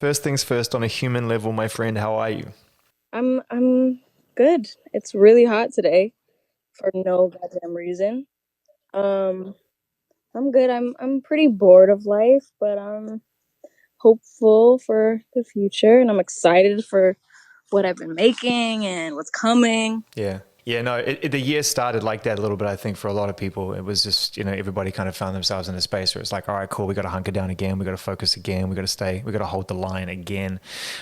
First things first, on a human level, my friend, how are you? I'm good. It's really hot today for no goddamn reason. Um, I'm good. I'm pretty bored of life, but I'm hopeful for the future, and I'm excited for what I've been making and what's coming. Yeah. Yeah, no, the year started like that a little bit, I think, for a lot of people. It was just, everybody kind of found themselves in a space where it's like, all right, cool, we got to hunker down again. We got to focus again. We got to stay. We got to hold the line again.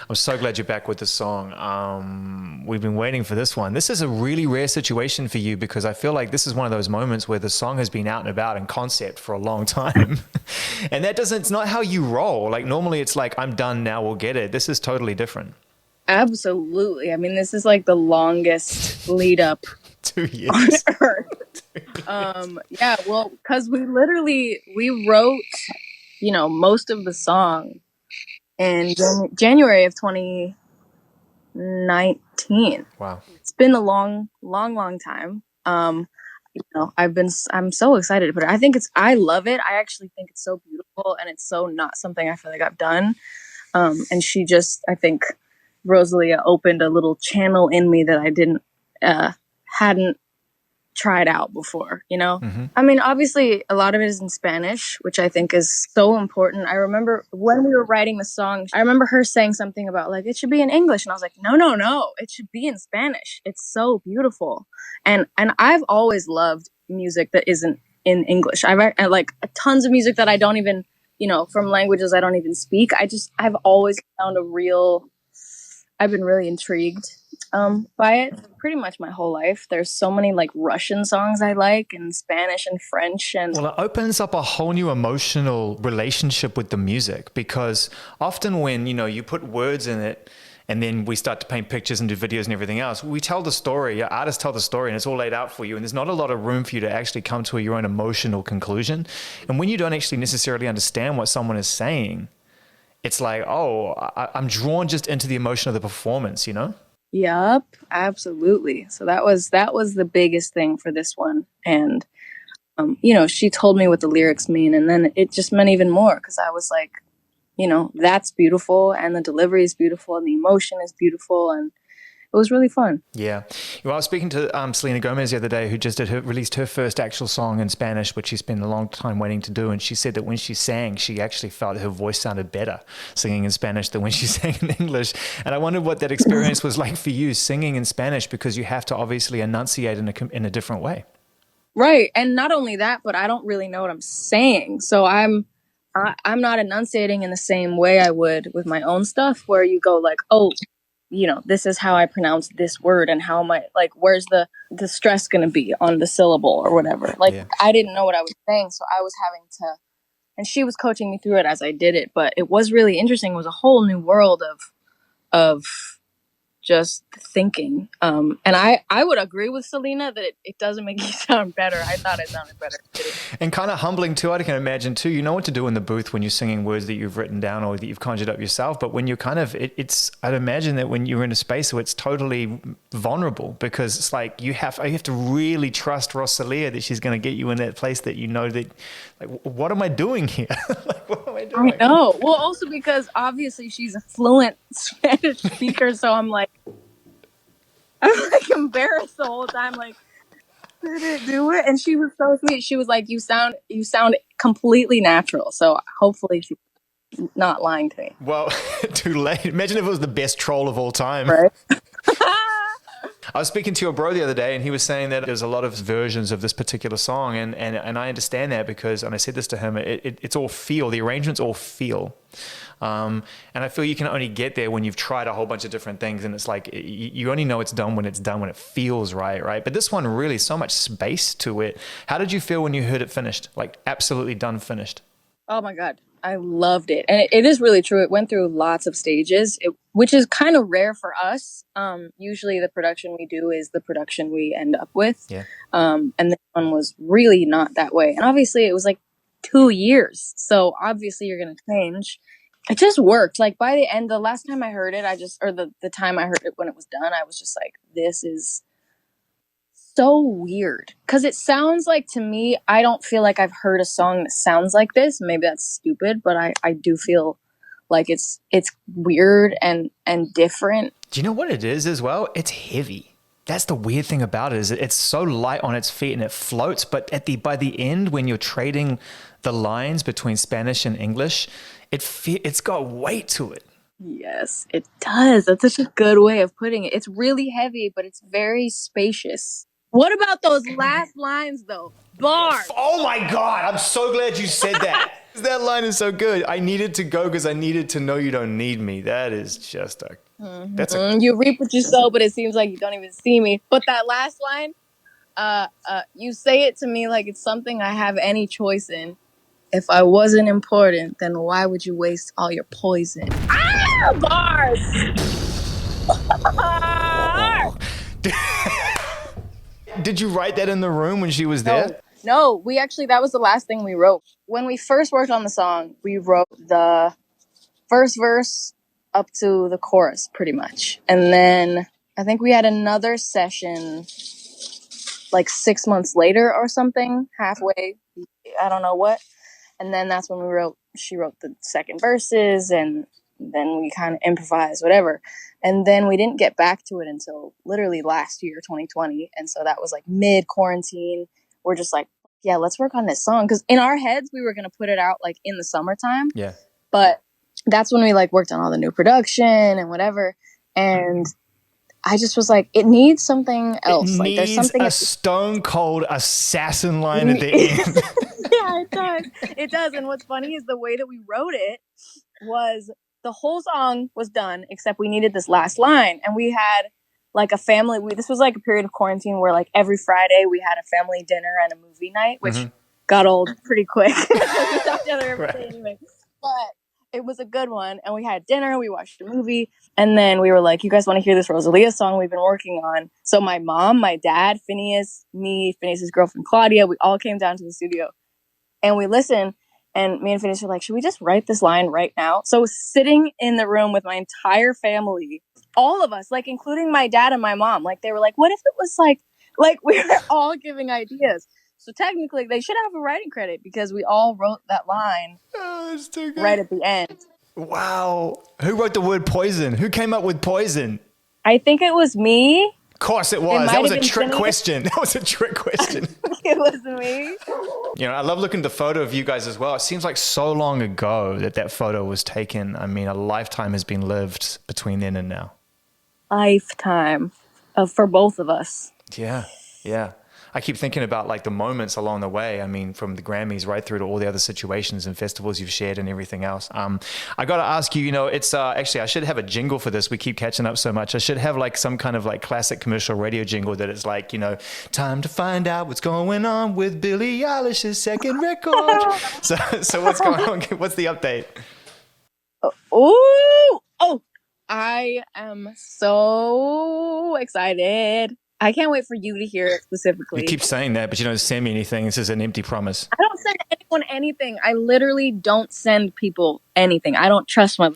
I'm so glad you're back with the song. We've been waiting for this one. This is a really rare situation for you because I feel like this is one of those moments where the song has been out and about in concept for a long time. And it's not how you roll. Like, normally it's like, I'm done now, we'll get it. This is totally different. Absolutely. I mean, this is like the longest lead up 2 years. on earth. Yeah, well, because we wrote, most of the song in January of 2019. Wow. It's been a long, long, long time. I'm so excited to put it. I love it. I actually think it's so beautiful, and it's so not something I feel like I've done. And I think Rosalia opened a little channel in me that I hadn't tried out before. Mm-hmm. I mean, obviously a lot of it is in Spanish, which I think is so important. I remember when we were writing the song, I remember her saying something about like it should be in English, and I was like, no, no, no, it should be in Spanish. It's so beautiful. And I've always loved music that isn't in English. I like tons of music that I don't even, from languages I don't even speak. I've always found I've been really intrigued by it pretty much my whole life. There's so many like Russian songs I like, and Spanish and French, and Well, it opens up a whole new emotional relationship with the music because often when, you put words in it and then we start to paint pictures and do videos and everything else, we tell the story, artists tell the story and it's all laid out for you. And there's not a lot of room for you to actually come to your own emotional conclusion. And when you don't actually necessarily understand what someone is saying, it's like, oh, I'm drawn just into the emotion of the performance. yup, absolutely. So that was the biggest thing for this one, and she told me what the lyrics mean, and then it just meant even more because I was like, that's beautiful, and the delivery is beautiful, and the emotion is beautiful, and it was really fun. Yeah. Well, I was speaking to Selena Gomez the other day, who just released her first actual song in Spanish, which she's been a long time waiting to do. And she said that when she sang, she actually felt her voice sounded better singing in Spanish than when she sang in English. And I wondered what that experience was like for you singing in Spanish, because you have to obviously enunciate in a different way. Right, and not only that, but I don't really know what I'm saying, so I'm not enunciating in the same way I would with my own stuff, where you go like, oh, this is how I pronounce this word, and how am I like, where's the stress going to be on the syllable or whatever. Like, Yeah. I didn't know what I was saying, so I was having to, and she was coaching me through it as I did it. But it was really interesting. It was a whole new world of just thinking. And I would agree with Selena that it doesn't make you sound better. I thought I sounded better too. And kind of humbling too, I can imagine too. You know what to do in the booth when you're singing words that you've written down or that you've conjured up yourself. But when you're I'd imagine that when you're in a space where it's totally vulnerable, because it's like you have to really trust Rosalia that she's going to get you in that place that that, like, what am I doing here? Like, what am I I doing? know. Well, also because obviously she's a fluent Spanish speaker, so I'm like embarrassed the whole time. Like, did it do it? And she was so sweet. She was like, "You sound completely natural." So hopefully she's not lying to me, Well, too late. Imagine if it was the best troll of all time. right? I was speaking to your bro the other day, and he was saying that there's a lot of versions of this particular song, and I understand that because, and I said this to him, it's all feel. The arrangements all feel. And I feel you can only get there when you've tried a whole bunch of different things, and it's like you only know it's done when it feels right, right? But this one really so much space to it. How did you feel when you heard it finished? Like absolutely done, finished. Oh my god, I loved it, and it is really true. It went through lots of stages, which is kind of rare for us. Usually, the production we do is the production we end up with, Yeah. and this one was really not that way. And obviously, it was like 2 years, so obviously you're gonna change. It just worked. Like by the end, the last time I heard it, or the time I heard it when it was done, I was just like, this is so weird. Because it sounds like, to me, I don't feel like I've heard a song that sounds like this. Maybe that's stupid, but I do feel Like it's weird and different. Do you know what it is as well? It's heavy. That's the weird thing about it, is it's so light on its feet and it floats, but by the end, when you're trading the lines between Spanish and English, it's got weight to it. Yes, it does. That's such a good way of putting it. It's really heavy, but it's very spacious. What about those last lines though? Bars. Oh my God, I'm so glad you said that. That line is so good. I needed to go because I needed to know you don't need me. That is just you reap what you sow, but it seems like you don't even see me. But that last line, you say it to me like it's something I have any choice in. If I wasn't important, then why would you waste all your poison? Ah, bars! Did you write that in the room when she was there? No, that was the last thing we wrote. When we first worked on the song, we wrote the first verse up to the chorus pretty much. And then I think we had another session like 6 months later or something, halfway. I don't know what. And then that's when she wrote the second verses, and then we kind of improvised, whatever. And then we didn't get back to it until literally last year, 2020. And so that was like mid-quarantine. We're just like, yeah, let's work on this song. Because in our heads, we were going to put it out like in the summertime. Yeah. But that's when we like worked on all the new production and whatever. And I just was like, it needs something else. It like there's needs something a stone cold assassin line at the end. Yeah, it does. It does. And what's funny is the way that we wrote it was the whole song was done, except we needed this last line. And we had like a family. This was like a period of quarantine where like every Friday we had a family dinner and a movie night, which got old pretty quick. We talked together every day anyway. But it was a good one. And we had dinner. We watched a movie. And then we were like, you guys want to hear this Rosalia song we've been working on? So my mom, my dad, Phineas, me, Phineas's girlfriend, Claudia, we all came down to the studio. And we listened, and me and Phineas were like, should we just write this line right now? So sitting in the room with my entire family, all of us, like including my dad and my mom, like they were like, what if it was like we were all giving ideas? So technically they should have a writing credit because we all wrote that line right at the end. Wow. Who wrote the word poison? Who came up with poison? I think it was me. Of course it was. That was a trick question. That was a trick question. It was me. You know, I love looking at the photo of you guys as well. It seems like so long ago that photo was taken. I mean, a lifetime has been lived between then and now. Lifetime for both of us. Yeah, yeah. I keep thinking about like the moments along the way. I mean, from the Grammys right through to all the other situations and festivals you've shared and everything else. I got to ask you, you know, it's actually, I should have a jingle for this. We keep catching up so much. I should have like some kind of like classic commercial radio jingle that is like, you know, time to find out what's going on with Billie Eilish's second record. So what's going on? What's the update? Oh, I am so excited. I can't wait for you to hear it specifically. You keep saying that, but you don't send me anything. This is an empty promise. I don't send anyone anything. I literally don't send people anything. I don't trust my...